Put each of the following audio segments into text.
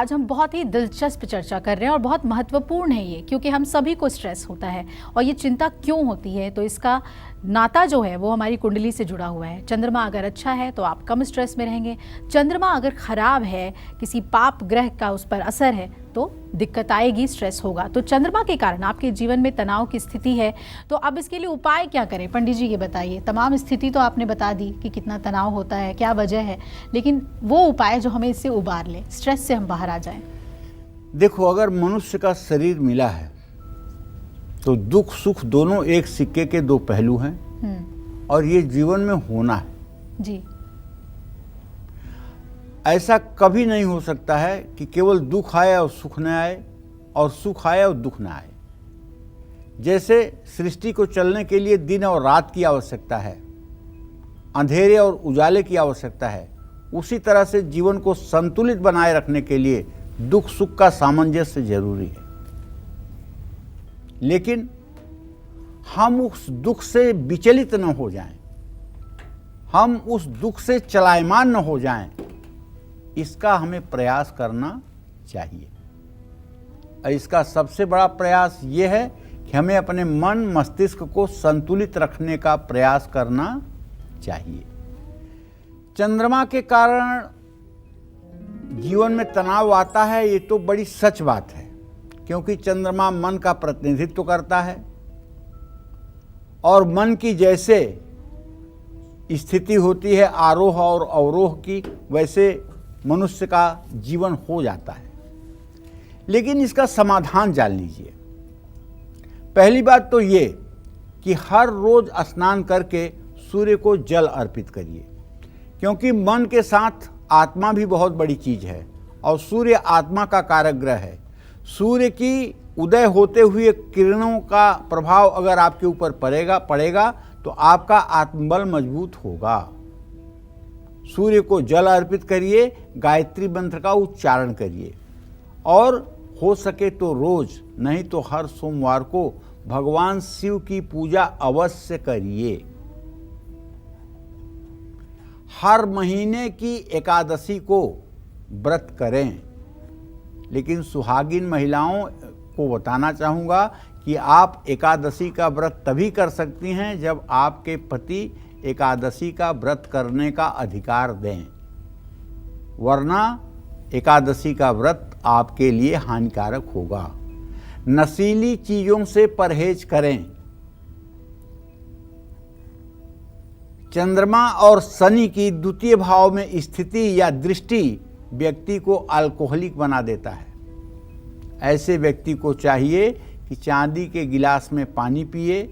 आज हम बहुत ही दिलचस्प चर्चा कर रहे हैं और बहुत महत्वपूर्ण है ये, क्योंकि हम सभी को स्ट्रेस होता है और ये चिंता क्यों होती है, तो इसका नाता जो है वो हमारी कुंडली से जुड़ा हुआ है। चंद्रमा अगर अच्छा है तो आप कम स्ट्रेस में रहेंगे, चंद्रमा अगर खराब है, किसी पाप ग्रह का उस पर असर है तो दिक्कत आएगी, स्ट्रेस होगा। तो चंद्रमा के कारण आपके जीवन में तनाव की स्थिति है, तो अब इसके लिए उपाय क्या करें? पंडित जी ये बताइए। तमाम स्थिति तो आपने बता दी कि कितना तनाव होता है, क्या वजह है, लेकिन वो उपाय जो हमें इससे उबार ले, स्ट्रेस से हम बाहर आ जाएं। देखो, अगर मनुष्य का शरीर मिला है तो दुख सुख दोनों एक सिक्के के दो पहलू हैं और ये जीवन में होना है जी। ऐसा कभी नहीं हो सकता है कि केवल दुख आए और सुख न आए और सुख आए और दुख न आए। जैसे सृष्टि को चलने के लिए दिन और रात की आवश्यकता है, अंधेरे और उजाले की आवश्यकता है, उसी तरह से जीवन को संतुलित बनाए रखने के लिए दुख सुख का सामंजस्य जरूरी है। लेकिन हम उस दुख से विचलित न हो जाएं, हम उस दुख से चलायमान न हो जाएं, इसका हमें प्रयास करना चाहिए। और इसका सबसे बड़ा प्रयास ये है कि हमें अपने मन मस्तिष्क को संतुलित रखने का प्रयास करना चाहिए। चंद्रमा के कारण जीवन में तनाव आता है, ये तो बड़ी सच बात है, क्योंकि चंद्रमा मन का प्रतिनिधित्व करता है और मन की जैसे स्थिति होती है आरोह और अवरोह की, वैसे मनुष्य का जीवन हो जाता है। लेकिन इसका समाधान जान लीजिए। पहली बात तो ये कि हर रोज स्नान करके सूर्य को जल अर्पित करिए, क्योंकि मन के साथ आत्मा भी बहुत बड़ी चीज है और सूर्य आत्मा का कारक ग्रह है। सूर्य की उदय होते हुए किरणों का प्रभाव अगर आपके ऊपर पड़ेगा तो आपका आत्मबल मजबूत होगा। सूर्य को जल अर्पित करिए, गायत्री मंत्र का उच्चारण करिए और हो सके तो रोज, नहीं तो हर सोमवार को भगवान शिव की पूजा अवश्य करिए। हर महीने की एकादशी को व्रत करें। लेकिन सुहागिन महिलाओं को बताना चाहूँगा कि आप एकादशी का व्रत तभी कर सकती हैं जब आपके पति एकादशी का व्रत करने का अधिकार दें, वरना एकादशी का व्रत आपके लिए हानिकारक होगा। नशीली चीज़ों से परहेज करें। चंद्रमा और शनि की द्वितीय भाव में स्थिति या दृष्टि व्यक्ति को अल्कोहलिक बना देता है। ऐसे व्यक्ति को चाहिए कि चांदी के गिलास में पानी पिए।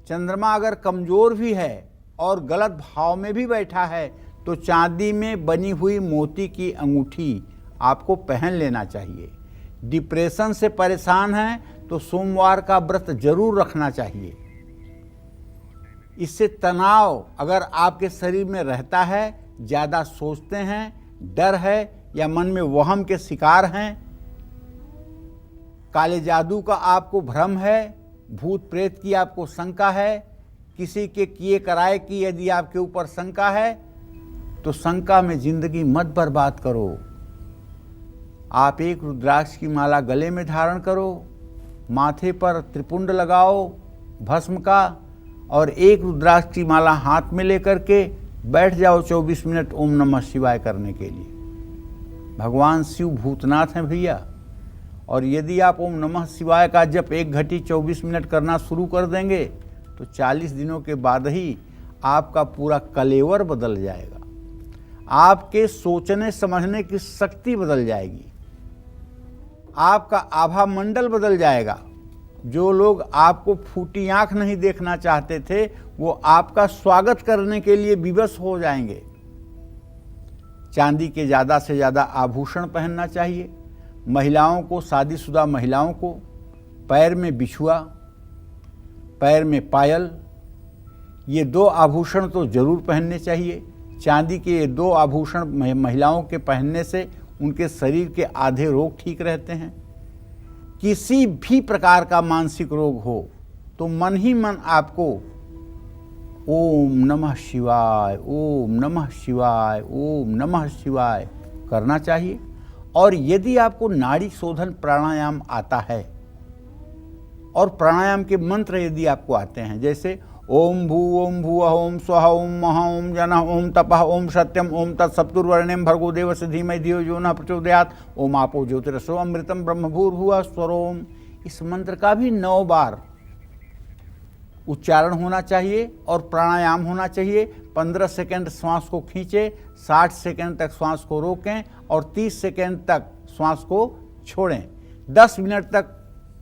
चंद्रमा अगर कमजोर भी है और गलत भाव में भी बैठा है तो चांदी में बनी हुई मोती की अंगूठी आपको पहन लेना चाहिए। डिप्रेशन से परेशान हैं तो सोमवार का व्रत जरूर रखना चाहिए। इससे तनाव अगर आपके शरीर में रहता है, ज़्यादा सोचते हैं, डर है या मन में वहम के शिकार हैं, काले जादू का आपको भ्रम है, भूत प्रेत की आपको शंका है, किसी के किए कराए की यदि आपके ऊपर शंका है, तो शंका में जिंदगी मत बर्बाद करो। आप एक रुद्राक्ष की माला गले में धारण करो, माथे पर त्रिपुंड लगाओ भस्म का, और एक रुद्राक्ष की माला हाथ में लेकर के बैठ जाओ 24 मिनट ओम नमः शिवाय करने के लिए। भगवान शिव भूतनाथ हैं भैया, और यदि आप ओम नमः शिवाय का जप 1 घंटी 24 मिनट करना शुरू कर देंगे तो 40 दिनों के बाद ही आपका पूरा कलेवर बदल जाएगा। आपके सोचने समझने की शक्ति बदल जाएगी, आपका आभा मंडल बदल जाएगा। जो लोग आपको फूटी आंख नहीं देखना चाहते थे वो आपका स्वागत करने के लिए विवश हो जाएंगे। चांदी के ज़्यादा से ज़्यादा आभूषण पहनना चाहिए। महिलाओं को, शादीशुदा महिलाओं को पैर में बिछुआ, पैर में पायल, ये 2 आभूषण तो जरूर पहनने चाहिए। चांदी के ये 2 आभूषण महिलाओं के पहनने से उनके शरीर के आधे रोग ठीक रहते हैं। किसी भी प्रकार का मानसिक रोग हो तो मन ही मन आपको ओम नमः शिवाय, ओम नमः शिवाय, ओम नमः शिवाय करना चाहिए। और यदि आपको नाड़ी शोधन प्राणायाम आता है और प्राणायाम के मंत्र यदि आपको आते हैं, जैसे ओम भुवः ओम स्वः ओम महा ओम जनः ओम तपः ओम सत्यम ओम तत्सवितुर्वरेण्यं भर्गो देवस्य धीमहि धियो यो नः प्रचोदयात् ओम आपो ज्योतिरसो अमृतम ब्रह्म भूर्भुवः स्वरोम, इस मंत्र का भी 9 बार उच्चारण होना चाहिए और प्राणायाम होना चाहिए। 15 सेकंड श्वास को खींचें, 60 सेकंड तक श्वास को रोकें और 30 सेकंड तक श्वास को छोड़ें। 10 मिनट तक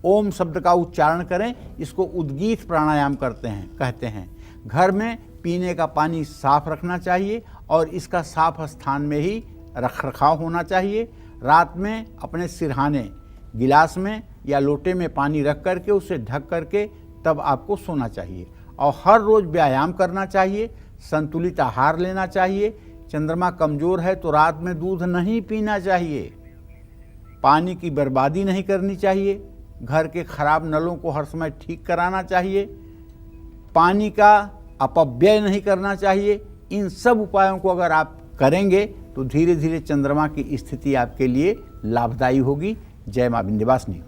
ओम शब्द का उच्चारण करें। इसको उद्गीत प्राणायाम कहते हैं। घर में पीने का पानी साफ रखना चाहिए और इसका साफ स्थान में ही रख रखाव होना चाहिए। रात में अपने सिरहाने गिलास में या लोटे में पानी रख करके उसे ढक करके तब आपको सोना चाहिए। और हर रोज़ व्यायाम करना चाहिए, संतुलित आहार लेना चाहिए। चंद्रमा कमज़ोर है तो रात में दूध नहीं पीना चाहिए। पानी की बर्बादी नहीं करनी चाहिए। घर के खराब नलों को हर समय ठीक कराना चाहिए। पानी का अपव्यय नहीं करना चाहिए। इन सब उपायों को अगर आप करेंगे तो धीरे धीरे चंद्रमा की स्थिति आपके लिए लाभदायी होगी। जय मां विंध्यवासिनी।